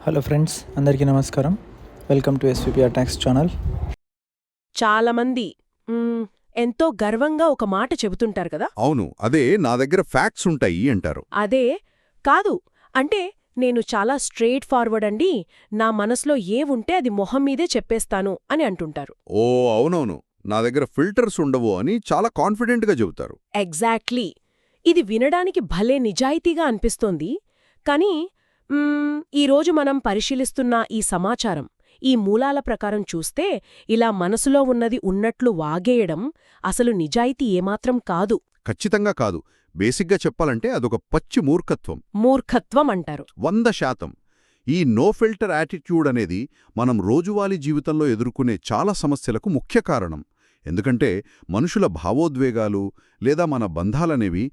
Hello friends, అందరికీ నమస్కారం. Welcome to SVPR tax channel. చాలామంది ఎంతో గర్వంగా ఒక మాట చెబుతుంటారు కదా. అవును, అదే నా దగ్గర ఫ్యాక్ట్స్ ఉంటాయి అంటారు. అదే కాదు, అంటే నేను చాలా స్ట్రెయిట్ ఫార్వర్డ్ అండి, నా మనసులో ఏవుంటే అది మొహం మీదే చెప్పేస్తాను అని అంటుంటారు. ఓ అవునవును, నా దగ్గర ఫిల్టర్స్ ఉండవు అని చాలా కాన్ఫిడెంట్గా చెబుతారు. ఎగ్జాక్ట్లీ. ఇది వినడానికి భలే నిజాయితీగా అనిపిస్తోంది. కానీ ఈరోజు మనం పరిశీలిస్తున్న ఈ సమాచారం, ఈ మూలాల ప్రకారం చూస్తే ఇలా మనసులో ఉన్నది ఉన్నట్లు వాగేయడం అసలు నిజాయితీ ఏమాత్రం కాదు. ఖచ్చితంగా కాదు. బేసిక్గా చెప్పాలంటే అదొక పచ్చి మూర్ఖత్వం. మూర్ఖత్వం అంటారు. 100%. ఈ నో ఫిల్టర్ యాటిట్యూడ్ అనేది మనం రోజువారీ జీవితంలో ఎదుర్కొనే చాలా సమస్యలకు ముఖ్య కారణం. ఎందుకంటే మనుషుల భావోద్వేగాలు లేదా మన బంధాలనేవి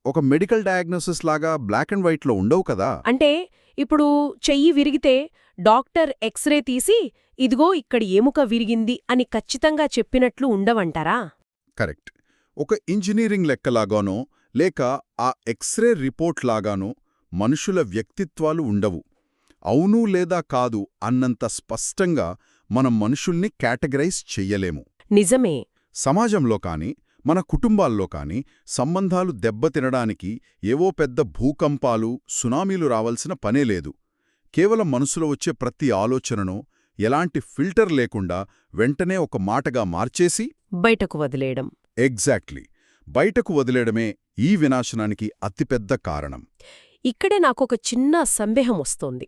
ఒక మెడికల్ డయాగ్నోసిస్ లాగా బ్లాక్ అండ్ వైట్లో ఉండవు కదా. అంటే ఇప్పుడు చెయ్యి విరిగితే డాక్టర్ ఎక్స్రే తీసి ఇదిగో ఇక్కడ ఎముక విరిగింది అని ఖచ్చితంగా చెప్పినట్లు ఉండవంటారా? కరెక్ట్. ఒక ఇంజనీరింగ్ లెక్కలాగానో లేక ఆ ఎక్స్రే రిపోర్ట్ లాగానో మనుషుల వ్యక్తిత్వాలు ఉండవు. అవును లేదా కాదు అన్నంత స్పష్టంగా మనం మనుషుల్ని కేటగరైజ్ చెయ్యలేము. నిజమే. సమాజంలో కాని మన కుటుంబాల్లో కాని సంబంధాలు దెబ్బతినడానికి ఏవో పెద్ద భూకంపాలు, సునామీలు రావాల్సిన పనే లేదు. కేవలం మనసులో వచ్చే ప్రతి ఆలోచనను ఎలాంటి ఫిల్టర్ లేకుండా వెంటనే ఒక మాటగా మార్చేసి బయటకు వదిలేయడం. ఎగ్జాక్ట్లీ, బయటకు వదిలేయడమే ఈ వినాశనానికి అతిపెద్ద కారణం. ఇక్కడే నాకొక చిన్న సందేహం వస్తోంది.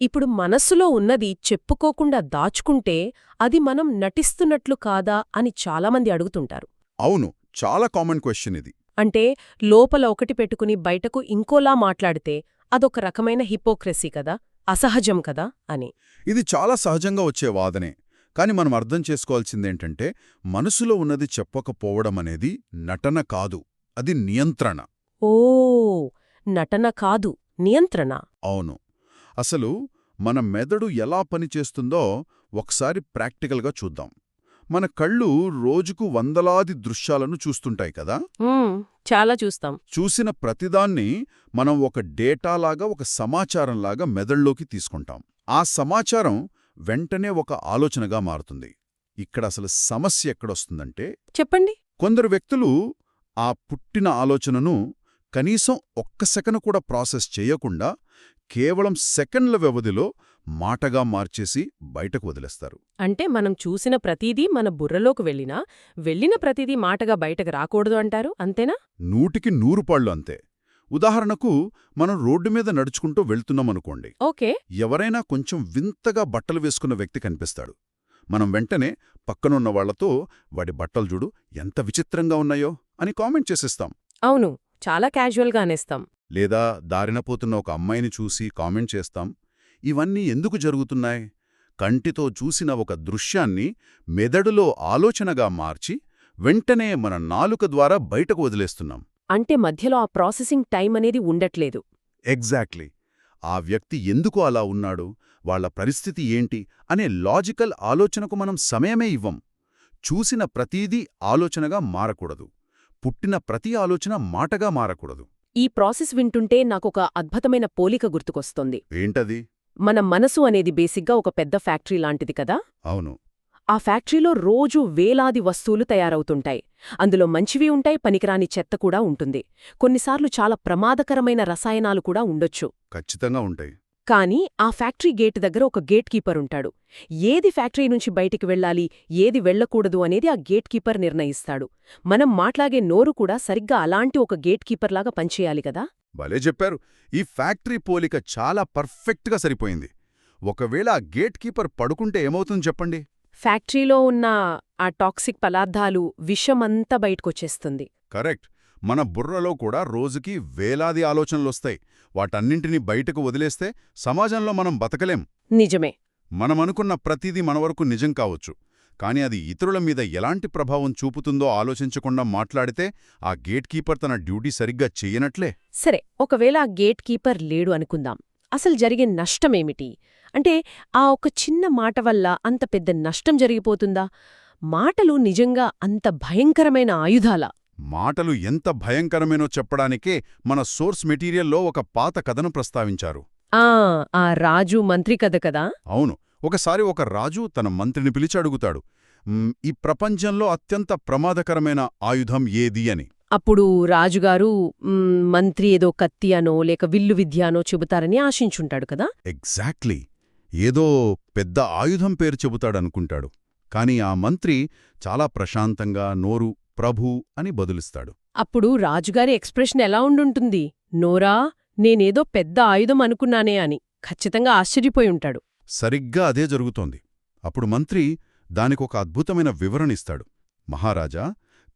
ఇప్పుడు మనస్సులో ఉన్నది చెప్పుకోకుండా దాచుకుంటే అది మనం నటిస్తున్నట్లు కాదా అని చాలామంది అడుగుతుంటారు. అవును, చాలా కామన్ క్వశ్చన్ ఇది. అంటే లోపల ఒకటి పెట్టుకుని బయటకు ఇంకోలా మాట్లాడితే అదొక రకమైన హిపోక్రసీ కదా, అసహజం కదా అని. ఇది చాలా సహజంగా వచ్చే వాదనే. కాని మనం అర్థం చేసుకోవాల్సిందేంటంటే మనసులో ఉన్నది చెప్పకపోవడమనేది నటన కాదు, అది నియంత్రణ. ఓ, నటన కాదు, నియంత్రణ. అవును. అసలు మన మెదడు ఎలా పనిచేస్తుందో ఒకసారి ప్రాక్టికల్గా చూద్దాం. మన కళ్ళు రోజుకు వందలాది దృశ్యాలను చూస్తుంటాయి కదా. చాలా చూస్తాం. చూసిన ప్రతిదాన్ని మనం ఒక డేటాలాగా, ఒక సమాచారంలాగా మెదడులోకి తీసుకుంటాం. ఆ సమాచారం వెంటనే ఒక ఆలోచనగా మారుతుంది. ఇక్కడ అసలు సమస్య ఎక్కడొస్తుందంటే, చెప్పండి. కొందరు వ్యక్తులు ఆ పుట్టిన ఆలోచనను కనీసం ఒక్క సెకను కూడా ప్రాసెస్ చేయకుండా కేవలం సెకండ్ల వ్యవధిలో మాటగా మార్చేసి బయటకు వదిలేస్తారు. అంటే మనం చూసిన ప్రతీదీ మన బుర్రలోకి వెళ్ళిన ప్రతీదీ మాటగా బయటకు రాకూడదు అంటారు, అంతేనా? 100% పాళ్ళు అంతే. ఉదాహరణకు మనం రోడ్డు మీద నడుచుకుంటూ వెళ్తున్నామనుకోండి. ఓకే. ఎవరైనా కొంచెం వింతగా బట్టలు వేసుకున్న వ్యక్తి కనిపిస్తాడు. మనం వెంటనే పక్కనున్న వాళ్లతో వాడి బట్టలు చూడు ఎంత విచిత్రంగా ఉన్నాయో అని కామెంట్ చేసేస్తాం. అవును, చాలా క్యాజువల్గా అనేస్తాం. లేదా దారిన పోతున్న ఒక అమ్మాయిని చూసి కామెంట్ చేస్తాం. ఇవన్నీ ఎందుకు జరుగుతున్నాయి? కంటితో చూసిన ఒక దృశ్యాన్ని మెదడులో ఆలోచనగా మార్చి వెంటనే మన నాలుక ద్వారా బయటకు వదిలేస్తున్నాం. అంటే మధ్యలో ఆ ప్రాసెసింగ్ టైం అనేది ఉండట్లేదు. ఎగ్జాక్ట్లీ. ఆ వ్యక్తి ఎందుకు అలా ఉన్నాడు, వాళ్ల పరిస్థితి ఏంటి అనే లాజికల్ ఆలోచనకు మనం సమయమే ఇవ్వం. చూసిన ప్రతీదీ ఆలోచనగా మారకూడదు, పుట్టిన ప్రతి ఆలోచన మాటగా మారకూడదు. ఈ ప్రాసెస్ వింటుంటే నాకొక అద్భుతమైన పోలిక గుర్తుకొస్తోంది. ఏంటది? మన మనసు అనేది బేసిక్గా ఒక పెద్ద ఫ్యాక్టరీ లాంటిది కదా. అవును. ఆ ఫ్యాక్టరీలో రోజూ వేలాది వస్తువులు తయారవుతుంటాయి. అందులో మంచివి ఉంటాయి, పనికిరాని చెత్త కూడా ఉంటుంది. కొన్నిసార్లు చాలా ప్రమాదకరమైన రసాయనాలు కూడా ఉండొచ్చు. ఖచ్చితంగా ఉంటాయి. కానీ ఆ ఫ్యాక్టరీ గేట్ దగ్గర ఒక గేట్ కీపర్ ఉంటాడు. ఏది ఫ్యాక్టరీ నుంచి బయటికి వెళ్ళాలి, ఏది వెళ్లకూడదు అనేది ఆ గేట్ కీపర్ నిర్ణయిస్తాడు. మనం మాట్లాగే నోరు కూడా సరిగ్గా అలాంటి ఒక గేట్ కీపర్లాగా పనిచేయాలి కదా. భలే చెప్పారు. ఈ ఫ్యాక్టరీ పోలిక చాలా పర్ఫెక్ట్గా సరిపోయింది. ఒకవేళ ఆ గేట్ కీపర్ పడుకుంటే ఏమవుతుంది చెప్పండి? ఫ్యాక్టరీలో ఉన్న ఆ టాక్సిక్ పదార్థాలు, విషమంతా బయటకొచ్చేస్తుంది. కరెక్ట్. మన బుర్రలో కూడా రోజుకి వేలాది ఆలోచనలొస్తాయి. వాటన్నింటినీ బయటకు వదిలేస్తే సమాజంలో మనం బతకలేం. నిజమే. మనమనుకున్న ప్రతిదీ మన వరకు నిజం కావచ్చు, కాని అది ఇతరుల మీద ఎలాంటి ప్రభావం చూపుతుందో ఆలోచించకుండా మాట్లాడితే ఆ గేట్ కీపర్ తన డ్యూటీ సరిగ్గా చెయ్యనట్లే. సరే, ఒకవేళ ఆ గేట్ కీపర్ లేడు అనుకుందాం. అసలు జరిగే నష్టమేమిటి? అంటే ఆ ఒక చిన్న మాట వల్ల అంత పెద్ద నష్టం జరిగిపోతుందా? మాటలు నిజంగా అంత భయంకరమైన ఆయుధాలా? మాటలు ఎంత భయంకరమేనో చెప్పడానికే మన సోర్స్ మెటీరియల్లో ఒక పాత కథను ప్రస్తావించారు. ఆ రాజు మంత్రి కథ కదా. అవును, ఒకసారి ఒక రాజు తన మంత్రిని పిలిచి అడుగుతాడు, ఈ ప్రపంచంలో అత్యంత ప్రమాదకరమైన ఆయుధం ఏది అని. అప్పుడు రాజుగారు మంత్రి ఏదో కత్తి అనో లేక విల్లు విద్య అనో చెబుతారని ఆశించుంటాడు కదా. ఎగ్జాక్ట్లీ, ఏదో పెద్ద ఆయుధం పేరు చెబుతాడనుకుంటాడు. కాని ఆ మంత్రి చాలా ప్రశాంతంగా నోరు ప్రభు అని బదులిస్తాడు. అప్పుడు రాజుగారి ఎక్స్ప్రెషన్ ఎలా ఉండుంటుంది? నోరా, నేనేదో పెద్ద ఆయుధం అనుకున్నానే అని ఖచ్చితంగా ఆశ్చర్యపోయుంటాడు. సరిగ్గా అదే జరుగుతోంది. అప్పుడు మంత్రి దానికొక అద్భుతమైన వివరణిస్తాడు. మహారాజా,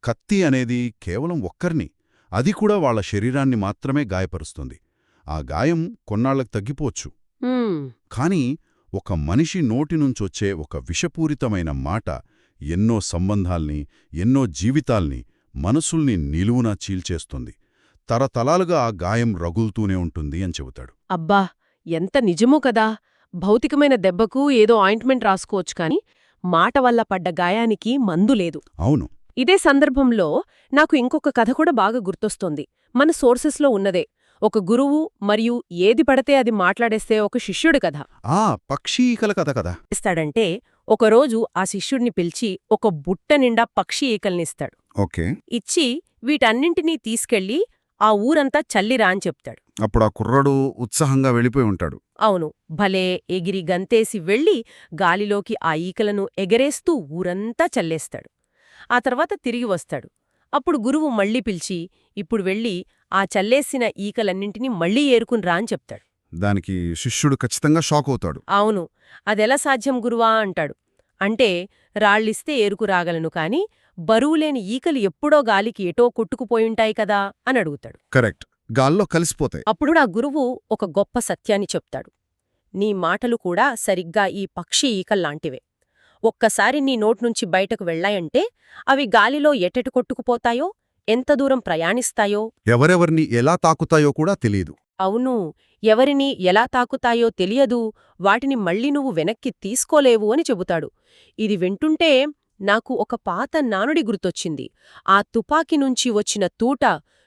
కత్తి అనేది కేవలం ఒక్కర్ని, అది కూడా వాళ్ల శరీరాన్ని మాత్రమే గాయపరుస్తుంది. ఆ గాయం కొన్నాళ్లకు తగ్గిపోవచ్చు. కాని ఒక మనిషి నోటినుంచొచ్చే ఒక విషపూరితమైన మాట ఎన్నో సంబంధాల్ని, ఎన్నో జీవితాల్ని, మనసుల్ని నిలువునా చీల్చేస్తుంది. తరతలాలుగా ఆ గాయం రగులుతూనే ఉంటుంది అని చెబుతాడు. అబ్బా, ఎంత నిజమో కదా. భౌతికమైన దెబ్బకు ఏదో ఆయింట్మెంట్ రాసుకోవచ్చు కాని మాట వల్ల పడ్డ గాయానికి మందు లేదు. అవును. ఇదే సందర్భంలో నాకు ఇంకొక కథ కూడా బాగా గుర్తొస్తోంది. మన సోర్సెస్లో ఉన్నదే. ఒక గురువు మరియు ఏది పడితే అది మాట్లాడేస్తే ఒక శిష్యుడి కథ. పక్షి ఈకల కథ కదా. ఇస్తాడంటే ఒకరోజు ఆ శిష్యుడిని పిలిచి ఒక బుట్ట నిండా పక్షి ఈకల్నిస్తాడు. ఓకే. ఇచ్చి వీటన్నింటినీ తీసుకెళ్లి ఆ ఊరంతా చల్లిరా అని చెప్తాడు. అప్పుడు ఆ కుర్రాడు ఉత్సాహంగా వెళ్ళిపోయి ఉంటాడు. అవును, భలే ఎగిరి గంతేసి వెళ్ళి గాలిలోకి ఆ ఈకలను ఎగరేస్తూ ఊరంతా చల్లేస్తాడు. ఆ తర్వాత తిరిగి వస్తాడు. అప్పుడు గురువు మళ్లీ పిలిచి ఇప్పుడు వెళ్ళి ఆ చల్లేసిన ఈకలన్నింటినీ మళ్లీ ఏరుకునిరా అని చెప్తాడు. దానికి శిష్యుడు ఖచ్చితంగా షాక్ అవుతాడు. అవును, అదెలా సాధ్యం గురువా అంటాడు. అంటే రాళ్ళిస్తే ఏరుకురాగలను కాని బరువులేని ఈకలు ఎప్పుడో గాలికి ఎటో కొట్టుకుపోయుంటాయి కదా అని అడుగుతాడు. కరెక్ట్, గాల్లో కలిసిపోతాయి. అప్పుడు ఆ గురువు ఒక గొప్ప సత్యాన్ని చెప్తాడు. నీ మాటలు కూడా సరిగ్గా ఈ పక్షి ఈకల్లాంటివే. ఒక్కసారి నీ నోట్నుంచి బయటకు వెళ్లాయంటే అవి గాలిలో ఎటెటు కొట్టుకుపోతాయో, ఎంత దూరం ప్రయాణిస్తాయో, ఎవరెవర్ని ఎలా తాకుతాయో కూడా తెలీదు. అవును, ఎవరిని ఎలా తాకుతాయో తెలియదు, వాటిని మళ్ళీ నువ్వు వెనక్కి తీసుకోలేవు అని చెబుతాడు. ఇది వింటుంటే నాకు ఒక పాత నానుడి గుర్తొచ్చింది. ఆ తుపాకీ నుంచి వచ్చిన తూట,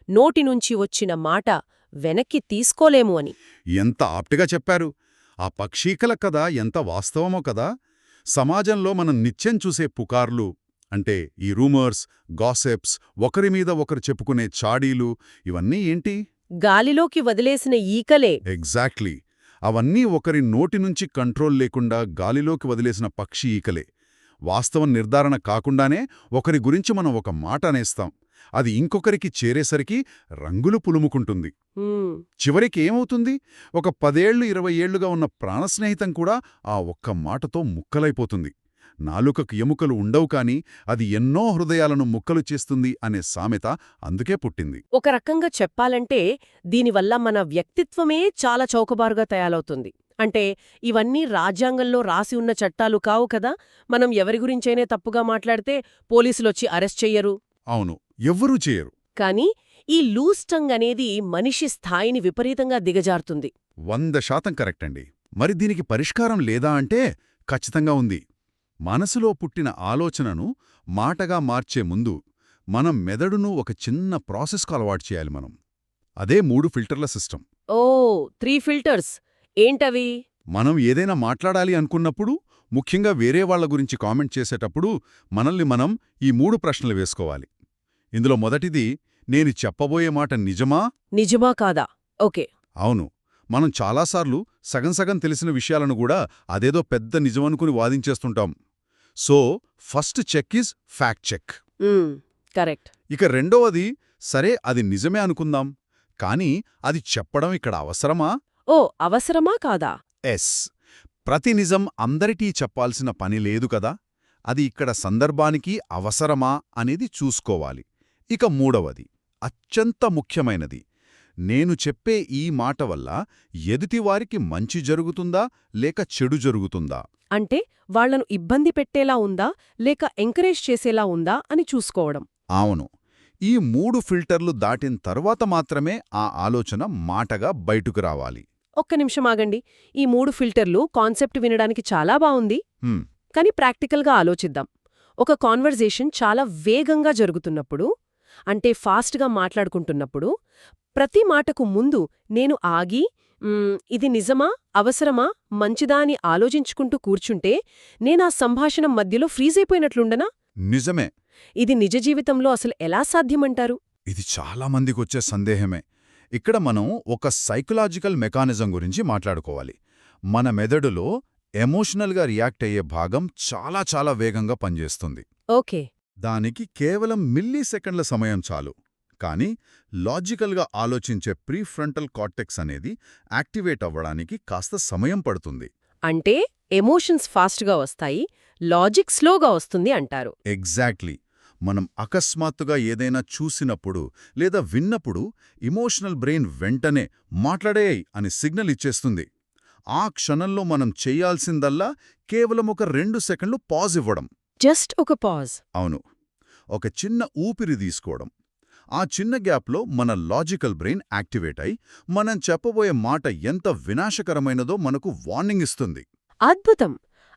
నోటినుంచి వచ్చిన మాట వెనక్కి తీసుకోలేము అని. ఎంత ఆప్టిగా చెప్పారు. ఆ పక్షీకల కథ ఎంత వాస్తవమో కదా. సమాజంలో మనం నిత్యం చూసే పుకార్లు, అంటే ఈ రూమర్స్, గాసిప్స్, ఒకరిమీద ఒకరు చెప్పుకునే చాడీలు, ఇవన్నీ ఏంటి? గాలిలోకి వదిలేసిన ఈకలే. ఎగ్జాక్ట్లీ, అవన్నీ ఒకరి నోటినుంచి కంట్రోల్ లేకుండా గాలిలోకి వదిలేసిన పక్షి ఈకలే. వాస్తవం నిర్ధారణ కాకుండానే ఒకరి గురించి మనం ఒక మాట అనేస్తాం. అది ఇంకొకరికి చేరేసరికి రంగులు పులుముకుంటుంది. చివరికి ఏమవుతుంది? ఒక 10 ఏళ్లు 20 ఏళ్లుగా ఉన్న ప్రాణస్నేహితం కూడా ఆ ఒక్క మాటతో ముక్కలైపోతుంది. నాలుకకు ఎముకలు ఉండవు కాని అది ఎన్నో హృదయాలను ముక్కలు చేస్తుంది అనే సామెత అందుకే పుట్టింది. ఒక రకంగా చెప్పాలంటే దీనివల్ల మన వ్యక్తిత్వమే చాలా చౌకబారుగా తయారవుతుంది. అంటే ఇవన్నీ రాజ్యాంగంలో రాసి ఉన్న చట్టాలు కావు కదా. మనం ఎవరి గురించైనా తప్పుగా మాట్లాడితే పోలీసులొచ్చి అరెస్ట్ చెయ్యరు. అవును, ఎవ్వరూ చేయరు. కాని ఈ లూజ్ టంగ్ అనేది మనిషి స్థాయిని విపరీతంగా దిగజారుతుంది. 100% కరెక్ట్ అండి. మరి దీనికి పరిష్కారం లేదా అంటే ఖచ్చితంగా ఉంది. మనసులో పుట్టిన ఆలోచనను మాటగా మార్చే ముందు మనం మెదడును ఒక చిన్న ప్రాసెస్కు అలవాటు చేయాలి మనం. అదే 3 ఫిల్టర్ల సిస్టమ్. 3 ఫిల్టర్స్ ఏంటవి? మనం ఏదైనా మాట్లాడాలి అనుకున్నప్పుడు, ముఖ్యంగా వేరే వాళ్ల గురించి కామెంట్ చేసేటప్పుడు మనల్ని మనం ఈ 3 ప్రశ్నలు వేసుకోవాలి. ఇందులో మొదటిది, నేను చెప్పబోయే మాట నిజమా కాదా? ఓకే. అవును, మనం చాలాసార్లు సగం తెలిసిన విషయాలను కూడా అదేదో పెద్ద నిజమనుకుని వాదించేస్తుంటాం. So first check is fact check. Correct. ఇక రెండవది, సరే అది నిజమే అనుకుందాం, కానీ అది చెప్పడం ఇక్కడ అవసరమా? అవసరమా కాదా? ఎస్. ప్రతి నిజం అందరికీ చెప్పాల్సిన పని లేదు కదా. అది ఇక్కడ సందర్భానికి అవసరమా అనేది చూసుకోవాలి. ఇక మూడవది, అత్యంత ముఖ్యమైనది, నేను చెప్పే ఈ మాట వల్ల ఎదుటివారికి మంచి జరుగుతుందా లేక చెడు జరుగుతుందా? అంటే వాళ్లను ఇబ్బంది పెట్టేలా ఉందా లేక ఎంకరేజ్ చేసేలా ఉందా అని చూసుకోవడం. అవును, ఈ 3 ఫిల్టర్లు దాటిన తర్వాత మాత్రమే ఆ ఆలోచన మాటగా బయటకు రావాలి. ఒక్క నిమిషం ఆగండి. ఈ 3 ఫిల్టర్లు కాన్సెప్ట్ వినడానికి చాలా బావుంది. కానీ ప్రాక్టికల్గా ఆలోచిద్దాం. ఒక కాన్వర్జేషన్ చాలా వేగంగా జరుగుతున్నప్పుడు అంటే ఫాస్ట్గా మాట్లాడుకుంటున్నప్పుడు ప్రతి మాటకు ముందు నేను ఆగి ఇది నిజమా, అవసరమా, మంచిదా అని ఆలోచించుకుంటూ కూర్చుంటే నేనా సంభాషణ మధ్యలో ఫ్రీజ్ అయిపోయినట్లుండనా? నిజమే. ఇది నిజ జీవితంలో అసలు ఎలా సాధ్యమంటారు? ఇది చాలా మందికొచ్చే సందేహమే. ఇక్కడ మనం ఒక సైకలాజికల్ మెకానిజం గురించి మాట్లాడుకోవాలి. మన మెదడులో ఎమోషనల్గా రియాక్ట్ అయ్యే భాగం చాలా చాలా వేగంగా పనిచేస్తుంది. ఓకే. దానికి కేవలం మిల్లీ సెకండ్ల సమయం చాలు. కానీ లాజికల్గా ఆలోచించే ప్రీఫ్రంటల్ కార్టెక్స్ అనేది యాక్టివేట్ అవ్వడానికి కాస్త సమయం పడుతుంది. అంటే ఎమోషన్స్ ఫాస్ట్గా వస్తాయి, లాజిక్ స్లోగా వస్తుంది అంటారు. ఎగ్జాక్ట్లీ. మనం అకస్మాత్తుగా ఏదైనా చూసినప్పుడు లేదా విన్నప్పుడు ఇమోషనల్ బ్రెయిన్ వెంటనే మాట్లాడేయ్ అని సిగ్నల్ ఇచ్చేస్తుంది. ఆ క్షణంలో మనం చెయ్యాల్సిందల్లా కేవలం ఒక 2 సెకండ్లు పాజ్ ఇవ్వడం. జస్ట్ ఒక పాజ్. అవును, ఒక చిన్న ఊపిరి తీసుకోవడం. ఆ చిన్న గ్యాప్లో మన లాజికల్ బ్రెయిన్ యాక్టివేట్ అయి మనం చెప్పబోయే మాట ఎంత వినాశకరమైనదో మనకు వార్నింగ్ ఇస్తుంది. అద్భుతం.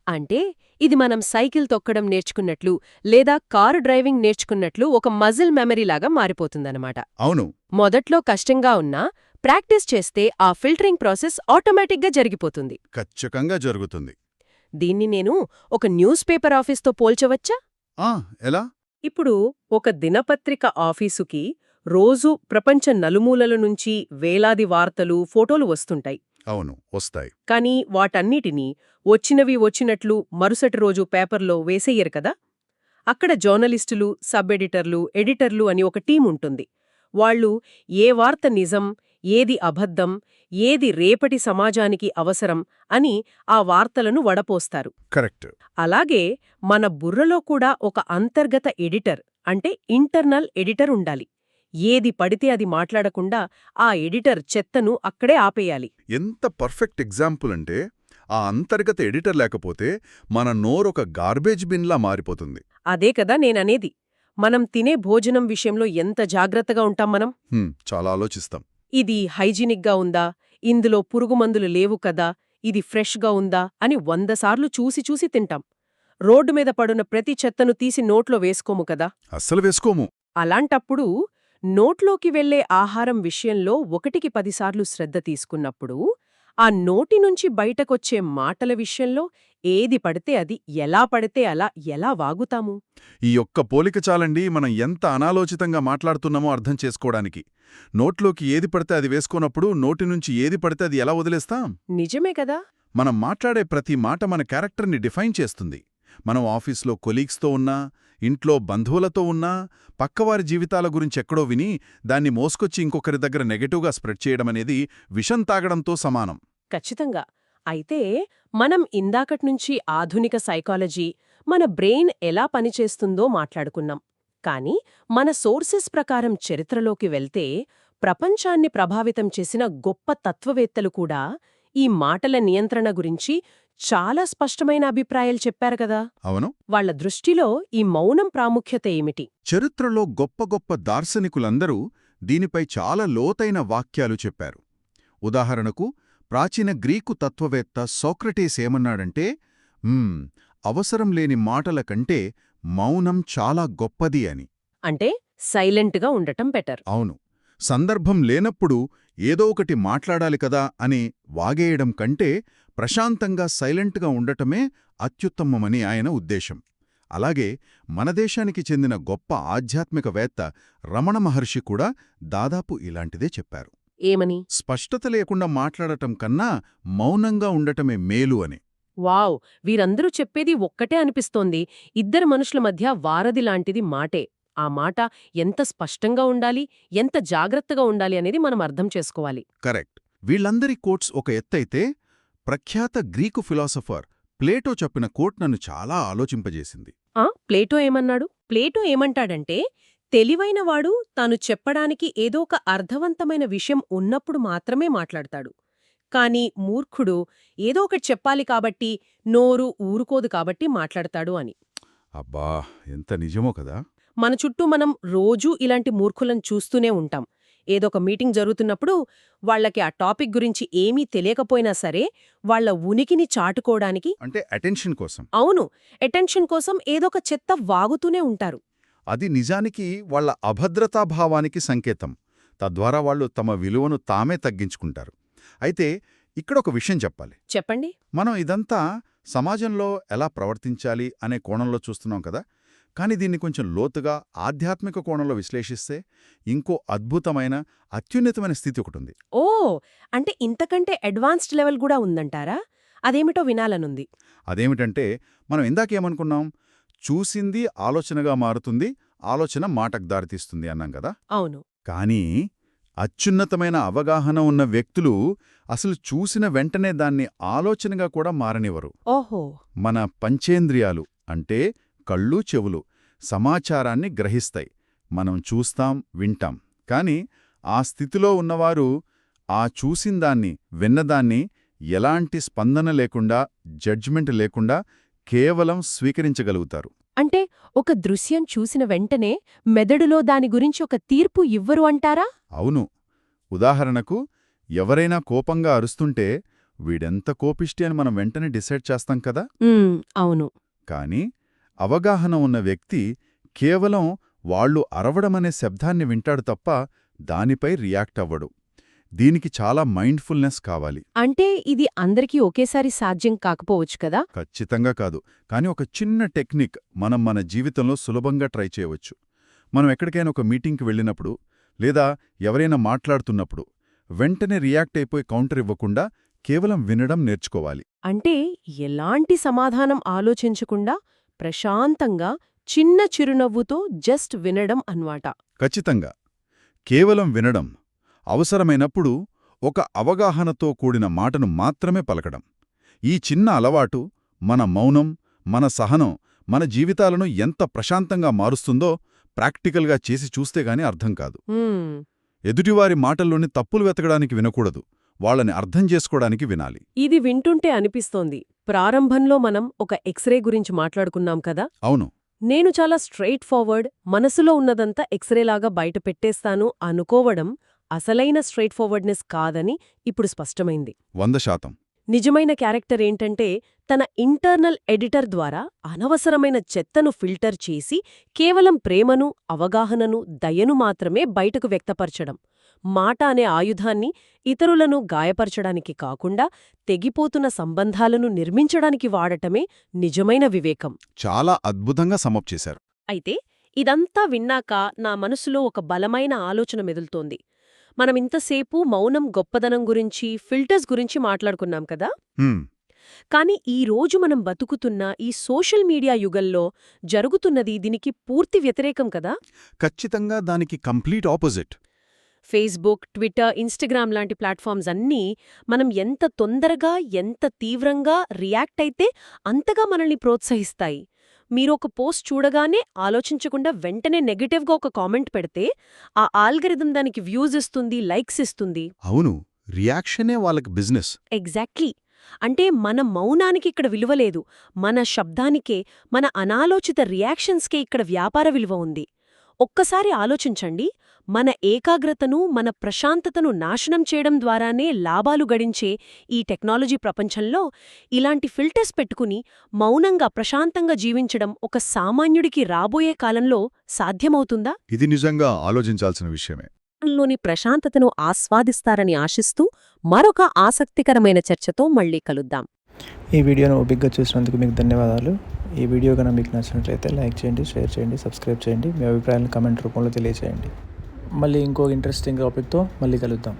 అంటే ఇది మనం సైకిల్ తొక్కడం నేర్చుకున్నట్లు లేదా కారు డ్రైవింగ్ నేర్చుకున్నట్లు ఒక మజిల్ మెమరీలాగా మారిపోతుందన్నమాట. అవును. మొదట్లో కష్టంగా ఉన్నా ప్రాక్టీస్ చేస్తే ఆ ఫిల్టరింగ్ ప్రాసెస్ ఆటోమేటిక్గా జరిగిపోతుంది. ఖచ్చితంగా జరుగుతుంది. దీన్ని నేను ఒక న్యూస్ పేపర్ ఆఫీస్తో పోల్చవచ్చా? ఎలా? ఇప్పుడు ఒక దినపత్రిక ఆఫీసుకి రోజూ ప్రపంచ నలుమూలల నుంచి వేలాది వార్తలు, ఫోటోలు వస్తుంటాయి. అవును, వస్తాయి. కానీ వాటన్నిటినీ వచ్చినవి వచ్చినట్లు మరుసటి రోజు పేపర్లో వేసేయరు కదా. అక్కడ జర్నలిస్టులు, సబ్ ఎడిటర్లు, ఎడిటర్లు అని ఒక టీం ఉంటుంది. వాళ్ళు ఏ వార్త నిజం, ఏది అబద్ధం, ఏది రేపటి సమాజానికి అవసరం అని ఆ వార్తలను వడపోస్తారు. కరెక్ట్. అలాగే మన బుర్రలో కూడా ఒక అంతర్గత ఎడిటర్ అంటే ఇంటర్నల్ ఎడిటర్ ఉండాలి. ఏది పడితే అది మాట్లాడకుండా ఆ ఎడిటర్ చెత్తను అక్కడే ఆపేయాలి. ఎంత పర్ఫెక్ట్ ఎగ్జాంపుల్ అంటే, ఆ అంతర్గత ఎడిటర్ లేకపోతే మన నోరొక గార్బేజ్ బిన్లా మారిపోతుంది. అదే కదా నేననేది. మనం తినే భోజనం విషయంలో ఎంత జాగ్రత్తగా ఉంటాం మనం. చాలా ఆలోచిస్తాం. ఇది హైజీనిక్గా ఉందా, ఇందులో పురుగుమందులు లేవు కదా, ఇది ఫ్రెష్గా ఉందా అని 100 సార్లు చూసి చూసి తింటాం. రోడ్డు మీద పడున్న ప్రతి చెత్తను తీసి నోట్లో వేసుకోము కదా. అస్సలు వేసుకోము. అలాంటప్పుడు నోట్లోకి వెళ్లే ఆహారం విషయంలో 1కి 10 సార్లు శ్రద్ధ తీసుకున్నప్పుడు ఆ నోటి నుంచి బయటకొచ్చే మాటల విషయంలో ఏది పడితే అది, ఎలా పడితే అలా ఎలా వాగుతాము? ఈ ఒక్క పోలిక చాలండి మనం ఎంత అనాలోచితంగా మాట్లాడుతున్నామో అర్థం చేసుకోవడానికి. నోట్లోకి ఏది పడితే అది వేసుకోనప్పుడు నోటి నుంచి ఏది పడితే అది ఎలా వదిలేస్తాం? నిజమే కదా. మనం మాట్లాడే ప్రతి మాట మన క్యారెక్టర్ని డిఫైన్ చేస్తుంది. మనం ఆఫీస్లో కొలీగ్స్తో ఉన్నా, ఇంట్లో బంధువులతో ఉన్నా, పక్కవారి జీవితాల గురించి ఎక్కడో విని దాన్ని మోసుకొచ్చి ఇంకొకరి దగ్గర నెగటివ్గా స్ప్రెడ్ చేయడమనేది విషం తాగడంతో సమానం. ఖచ్చితంగా. అయితే మనం ఇందాకట్నుంచి ఆధునిక సైకాలజీ, మన బ్రెయిన్ ఎలా పనిచేస్తుందో మాట్లాడుకున్నాం. కానీ మన సోర్సెస్ ప్రకారం చరిత్రలోకి వెళ్తే ప్రపంచాన్ని ప్రభావితం చేసిన గొప్ప తత్వవేత్తలు కూడా ఈ మాటల నియంత్రణ గురించి చాలా స్పష్టమైన అభిప్రాయాలు చెప్పారు కదా. అవును. వాళ్ల దృష్టిలో ఈ మౌనం ప్రాముఖ్యత ఏమిటి? చరిత్రలో గొప్ప గొప్ప దార్శనికులందరూ దీనిపై చాలా లోతైన వాక్యాలు చెప్పారు. ఉదాహరణకు ప్రాచీన గ్రీకు తత్వవేత్త సోక్రటీస్ ఏమన్నాడంటే, అవసరం లేని మాటల కంటే మౌనం చాలా గొప్పది అని. అంటే సైలెంట్గా ఉండటం బెటర్. అవును. సందర్భం లేనప్పుడు ఏదో ఒకటి మాట్లాడాలి కదా అని వాగేయడం కంటే ప్రశాంతంగా సైలెంట్గా ఉండటమే అత్యుత్తమమని ఆయన ఉద్దేశం. అలాగే మన దేశానికి చెందిన గొప్ప ఆధ్యాత్మికవేత్త రమణ మహర్షి కూడా దాదాపు ఇలాంటిదే చెప్పారు. ఏమని? స్పష్టత లేకుండా మాట్లాడటం కన్నా మౌనంగా ఉండటమే మేలు అని. వావ్! వీరందరూ చెప్పేది ఒక్కటే అనిపిస్తోంది. ఇద్దరు మనుషుల మధ్య వారధి లాంటిది మాటే. ఆ మాట ఎంత స్పష్టంగా ఉండాలి, ఎంత జాగ్రత్తగా ఉండాలి అనేది మనం అర్థం చేసుకోవాలి. కరెక్ట్. వీళ్ళందరి కోట్స్ ఒక ఎత్తైతే, ప్రఖ్యాత గ్రీకు ఫిలాసఫర్ ప్లేటో చెప్పిన కోట్ నన్ను చాలా ఆలోచింపజేసింది. ప్లేటో ఏమన్నాడు? ప్లేటో ఏమంటాడంటే, తెలివైనవాడు తాను చెప్పడానికి ఏదో ఒక అర్థవంతమైన విషయం ఉన్నప్పుడు మాత్రమే మాట్లాడతాడు. కాని మూర్ఖుడు ఏదో ఒకటి చెప్పాలి కాబట్టి, నోరు ఊరుకోదు కాబట్టి మాట్లాడతాడు అని. అబ్బా, ఎంత నిజమో కదా. మన చుట్టూ మనం రోజూ ఇలాంటి మూర్ఖులను చూస్తూనే ఉంటాం. ఏదొక మీటింగ్ జరుగుతున్నప్పుడు వాళ్లకి ఆ టాపిక్ గురించి ఏమీ తెలియకపోయినా సరే వాళ్ల ఉనికిని చాటుకోవడానికి, అంటే అటెన్షన్ కోసం. అవును, అటెన్షన్ కోసం ఏదొక చెత్త వాగుతూనే ఉంటారు. అది నిజానికి వాళ్ళ అభద్రతాభావానికి సంకేతం. తద్వారా వాళ్ళు తమ విలువను తామే తగ్గించుకుంటారు. అయితే ఇక్కడ ఒక విషయం చెప్పాలి. చెప్పండి. మనం ఇదంతా సమాజంలో ఎలా ప్రవర్తించాలి అనే కోణంలో చూస్తున్నాం కదా, కానీ దీన్ని కొంచెం లోతుగా ఆధ్యాత్మిక కోణంలో విశ్లేషిస్తే ఇంకో అద్భుతమైన అత్యున్నతమైన స్థితి ఒకటుంది. ఓ, అంటే ఇంతకంటే అడ్వాన్స్డ్ లెవెల్ కూడా ఉందంటారా? అదేమిటో వినాలనుంది. అదేమిటంటే, మనం ఇందాకేమనుకున్నాం, చూసింది ఆలోచనగా మారుతుంది, ఆలోచన మాటకు దారితీస్తుంది అన్నాం కదా. అవును. కానీ అత్యున్నతమైన అవగాహన ఉన్న వ్యక్తులు అసలు చూసిన వెంటనే దాన్ని ఆలోచనగా కూడా మారనివ్వరు. ఓహో. మన పంచేంద్రియాలు అంటే కళ్ళు, చెవులు సమాచారాన్ని గ్రహిస్తాయి. మనం చూస్తాం, వింటాం. కాని ఆ స్థితిలో ఉన్నవారు ఆ చూసిందాన్ని, విన్నదాన్ని ఎలాంటి స్పందన లేకుండా, జడ్జిమెంట్ లేకుండా కేవలం స్వీకరించగలుగుతారు. అంటే ఒక దృశ్యం చూసిన వెంటనే మెదడులో దాని గురించి ఒక తీర్పు ఇవ్వరు అంటారా? అవును. ఉదాహరణకు, ఎవరైనా కోపంగా అరుస్తుంటే వీడెంత కోపిష్టి అని మనం వెంటనే డిసైడ్ చేస్తాం కదా. అవును. కాని అవగాహన ఉన్న వ్యక్తి కేవలం వాళ్ళు అరవడమనే శబ్దాన్ని వింటాడు తప్ప దానిపై రియాక్ట్ అవ్వడు. దీనికి చాలా మైండ్ఫుల్నెస్ కావాలి. అంటే ఇది అందరికీ ఒకేసారి సాధ్యం కాకపోవచ్చు కదా? ఖచ్చితంగా కాదు. కాని ఒక చిన్న టెక్నిక్ మనం మన జీవితంలో సులభంగా ట్రై చేయవచ్చు. మనం ఎక్కడికైనా ఒక మీటింగ్కి వెళ్ళినప్పుడు లేదా ఎవరైనా మాట్లాడుతున్నప్పుడు వెంటనే రియాక్ట్ అయిపోయి కౌంటర్ ఇవ్వకుండా కేవలం వినడం నేర్చుకోవాలి. అంటే ఎలాంటి సమాధానం ఆలోచించకుండా ప్రశాంతంగా చిన్న చిరునవ్వుతో జస్ట్ వినడం అన్మాట. ఖచ్చితంగా. కేవలం వినడం, అవసరమైనప్పుడు ఒక అవగాహనతో కూడిన మాటను మాత్రమే పలకడం. ఈ చిన్న అలవాటు మన మౌనం, మన సహనం, మన జీవితాలను ఎంత ప్రశాంతంగా మారుస్తుందో ప్రాక్టికల్గా చేసి చూస్తేగాని అర్థం కాదు. ఎదుటివారి మాటల్లోని తప్పులు వెతకడానికి వినకూడదు, వాళ్ళని అర్థం చేసుకోవడానికి వినాలి. ఇది వింటుంటే అనిపిస్తోంది, ప్రారంభంలో మనం ఒక ఎక్స్రే గురించి మాట్లాడుకున్నాం కదా. అవును. నేను చాలా స్ట్రెయిట్ ఫార్వర్డ్, మనసులో ఉన్నదంతా ఎక్స్రేలాగా బయట పెట్టేస్తాను అనుకోవడం అసలైన స్ట్రెయిట్ ఫార్వర్డ్నెస్ కాదని ఇప్పుడు స్పష్టమైంది. 100%. నిజమైన క్యారెక్టర్ ఏంటంటే తన ఇంటర్నల్ ఎడిటర్ ద్వారా అనవసరమైన చెత్తను ఫిల్టర్ చేసి కేవలం ప్రేమను, అవగాహనను, దయను మాత్రమే బయటకు వ్యక్తపరచడం. మాట అనే ఆయుధాన్ని ఇతరులను గాయపరచడానికి కాకుండా తెగిపోతున్న సంబంధాలను నిర్మించడానికి వాడటమే నిజమైన వివేకం. చాలా అద్భుతంగా సమప్ చేశారు. అయితే ఇదంతా విన్నాక నా మనసులో ఒక బలమైన ఆలోచన మెదులుతోంది. మనమింతసేపు మౌనం గొప్పదనం గురించి, ఫిల్టర్స్ గురించి మాట్లాడుకున్నాం కదా. కాని ఈ రోజు మనం బతుకుతున్న ఈ సోషల్ మీడియా యుగంలో జరుగుతున్నది దీనికి పూర్తి వ్యతిరేకం కదా. ఖచ్చితంగా దానికి complete opposite. Facebook, Twitter, Instagram లాంటి ప్లాట్ఫామ్స్ అన్నీ మనం ఎంత తొందరగా, ఎంత తీవ్రంగా రియాక్ట్ అయితే అంతగా మనల్ని ప్రోత్సహిస్తాయి. మీరొక పోస్ట్ చూడగానే ఆలోచించకుండా వెంటనే నెగటివ్గా ఒక కామెంట్ పెడితే ఆ ఆల్గరిథం దానికి వ్యూస్ ఇస్తుంది, లైక్స్ ఇస్తుంది. అవును, రియాక్షనే వాళ్ళకి బిజినెస్. ఎగ్జాక్ట్లీ. అంటే మన మౌనానికి ఇక్కడ విలువలేదు, మన శబ్దానికే, మన అనాలోచిత రియాక్షన్స్కే ఇక్కడ వ్యాపార విలువ ఉంది. ఒక్కసారి ఆలోచించండి, మన ఏకాగ్రతను, మన ప్రశాంతతను నాశనం చేయడం ద్వారానే లాభాలు గడించే ఈ టెక్నాలజీ ప్రపంచంలో ఇలాంటి ఫిల్టర్స్ పెట్టుకుని మౌనంగా, ప్రశాంతంగా జీవించడం ఒక సామాన్యుడికి రాబోయే కాలంలో సాధ్యమవుతుందా? ఇది నిజంగా ఆలోచించాల్సిన విషయమే. లోని ప్రశాంతతను ఆస్వాదిస్తారని ఆశిస్తూ మరొక ఆసక్తికరమైన చర్చతో మళ్ళీ కలుద్దాం. ఈ వీడియోను ఓపికగా చూసినందుకు మీకు ధన్యవాదాలు. ఈ వీడియో కనుక మీకు నచ్చినట్లయితే లైక్ చేయండి, షేర్ చేయండి, సబ్స్క్రైబ్ చేయండి. మీ అభిప్రాయాలను కామెంట్ రూపంలో తెలియజేయండి. మళ్ళీ ఇంకో ఇంట్రెస్టింగ్ టాపిక్తో మళ్ళీ కలుద్దాం.